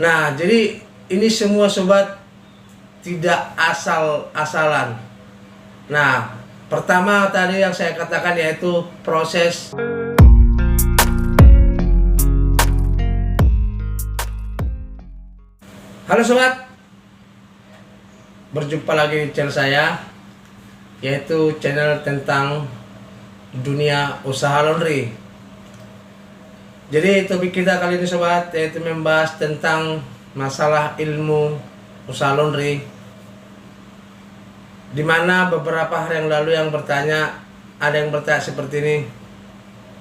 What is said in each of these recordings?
Nah, jadi ini semua sobat tidak asal-asalan. Nah, pertama tadi yang saya katakan yaitu proses. Halo sobat, berjumpa lagi di channel saya, yaitu channel tentang dunia usaha laundry. Jadi topik kita kali ini sobat, yaitu membahas tentang masalah ilmu usaha laundry, dimana beberapa hari yang lalu ada yang bertanya seperti ini,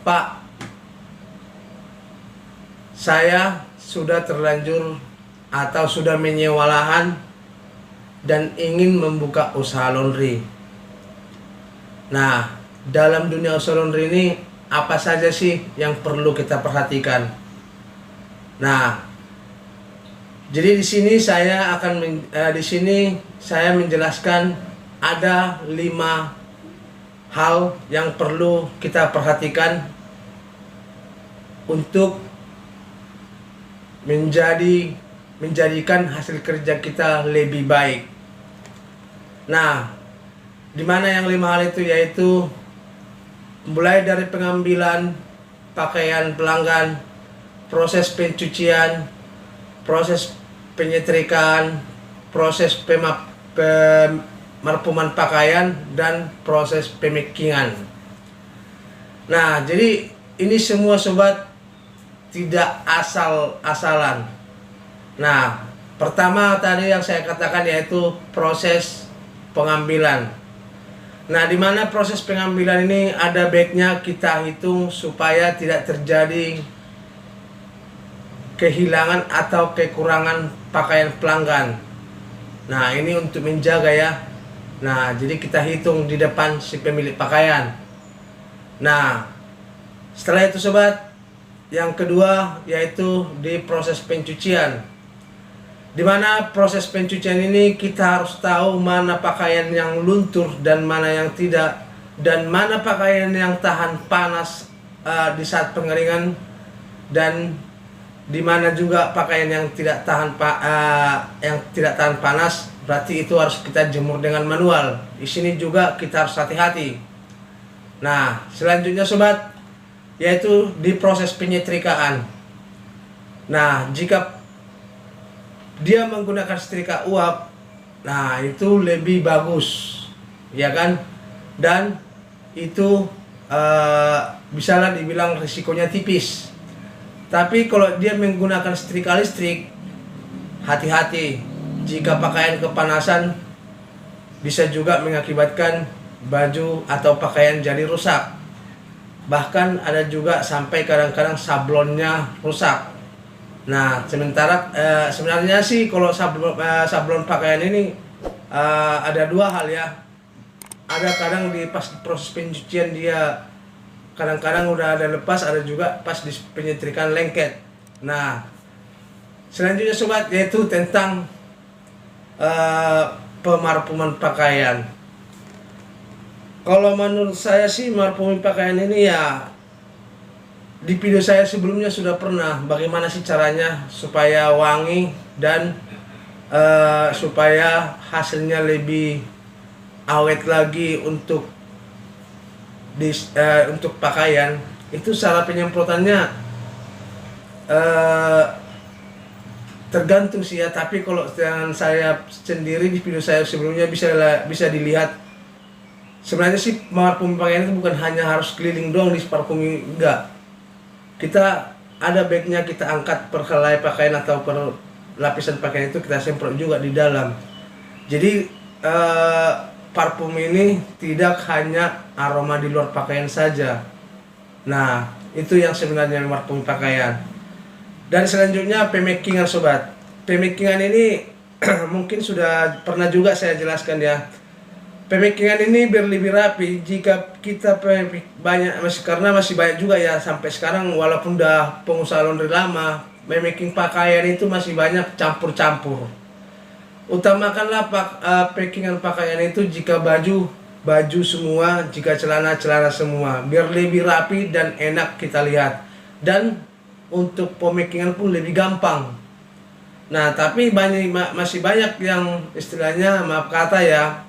Pak, saya sudah terlanjur atau sudah menyewa lahan dan ingin membuka usaha laundry. Nah, dalam dunia usaha laundry ini apa saja sih yang perlu kita perhatikan? Nah, jadi di sini saya menjelaskan ada 5 hal yang perlu kita perhatikan untuk menjadikan hasil kerja kita lebih baik. Nah, di mana yang 5 hal itu yaitu mulai dari pengambilan pakaian pelanggan, proses pencucian, proses penyetrikaan, proses pemarpuman pakaian, dan proses pemakingan. Nah, jadi ini semua sobat tidak asal-asalan. Nah, pertama tadi yang saya katakan yaitu proses pengambilan. Nah, di mana proses pengambilan ini ada baiknya kita hitung supaya tidak terjadi kehilangan atau kekurangan pakaian pelanggan. Nah, ini untuk menjaga ya. Nah, jadi kita hitung di depan si pemilik pakaian. Nah, setelah itu sobat, yang kedua yaitu di proses pencucian. Di mana proses pencucian ini kita harus tahu mana pakaian yang luntur dan mana yang tidak, dan mana pakaian yang tahan panas di saat pengeringan, dan di mana juga pakaian yang tidak tahan panas, berarti itu harus kita jemur dengan manual. Di sini juga kita harus hati-hati. Nah, selanjutnya sobat, yaitu di proses penyetrikaan. Nah, jika dia menggunakan setrika uap, nah itu lebih bagus, ya kan? Dan itu bisalah dibilang risikonya tipis. Tapi kalau dia menggunakan setrika listrik, hati-hati. Jika pakaian kepanasan, bisa juga mengakibatkan baju atau pakaian jadi rusak. Bahkan ada juga sampai kadang-kadang sablonnya rusak. Nah, sebenarnya sih kalau sablon pakaian ini ada 2 hal ya. Ada kadang di pas proses pencucian dia kadang-kadang udah ada lepas, ada juga pas di penyetrikaan lengket. Nah, selanjutnya sobat yaitu tentang pemarpuman pakaian. Kalau menurut saya sih marpuman pakaian ini ya, di video saya sebelumnya sudah pernah bagaimana sih caranya supaya wangi dan supaya hasilnya lebih awet lagi untuk pakaian. Itu cara penyemprotannya tergantung sih ya, tapi kalau dengan saya sendiri di video saya sebelumnya bisa dilihat. Sebenarnya sih parfum pakaian itu bukan hanya harus keliling doang di parfumi, enggak. Kita ada baiknya kita angkat per helai pakaian atau per lapisan pakaian itu kita semprot juga di dalam. Jadi parfum ini tidak hanya aroma di luar pakaian saja. Nah, itu yang sebenarnya parfum pakaian. Dan selanjutnya pemakingan sobat. Pemakingan ini mungkin sudah pernah juga saya jelaskan ya. Pemakingan ini biar lebih rapi jika kita karena masih banyak juga ya sampai sekarang, walaupun udah pengusaha laundry lama, pemaking pakaian itu masih banyak campur-campur. Utamakanlah packingan pakaian itu jika baju semua, jika celana semua, biar lebih rapi dan enak kita lihat. Dan untuk pemakingan pun lebih gampang. Nah, tapi masih banyak yang istilahnya, maaf kata ya,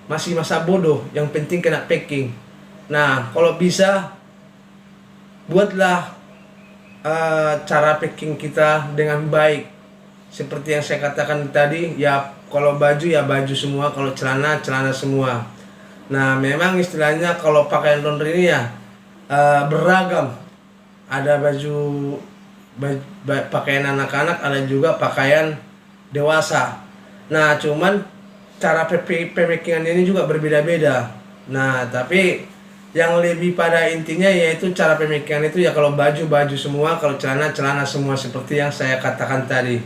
masih masa bodoh, yang penting kena packing. Nah, kalau bisa buatlah cara packing kita dengan baik. Seperti yang saya katakan tadi, ya kalau baju ya baju semua, kalau celana celana semua. Nah, memang istilahnya kalau pakaian laundry ini ya beragam. Ada pakaian anak-anak, ada juga pakaian dewasa. Nah, cuman cara packingan ini juga berbeda-beda. Nah, tapi yang lebih pada intinya yaitu cara pemikiran itu ya, kalau baju semua, kalau celana semua, seperti yang saya katakan tadi.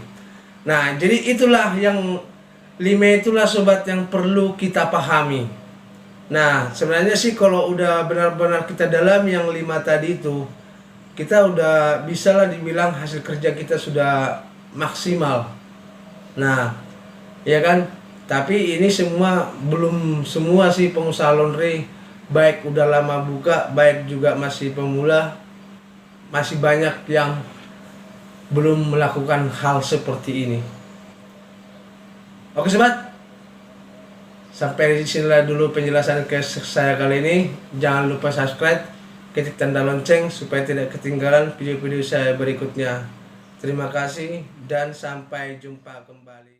Nah, jadi itulah yang 5 itulah sobat yang perlu kita pahami. Nah, sebenarnya sih kalau udah benar-benar kita dalam yang 5 tadi itu, kita udah bisa lah dibilang hasil kerja kita sudah maksimal. Nah, ya kan? Tapi ini semua belum semua sih pengusaha laundry, baik udah lama buka, baik juga masih pemula, masih banyak yang belum melakukan hal seperti ini. Oke sobat, sampai di sinilah dulu penjelasan ke saya kali ini. Jangan lupa subscribe, ketik tanda lonceng supaya tidak ketinggalan video-video saya berikutnya. Terima kasih dan sampai jumpa kembali.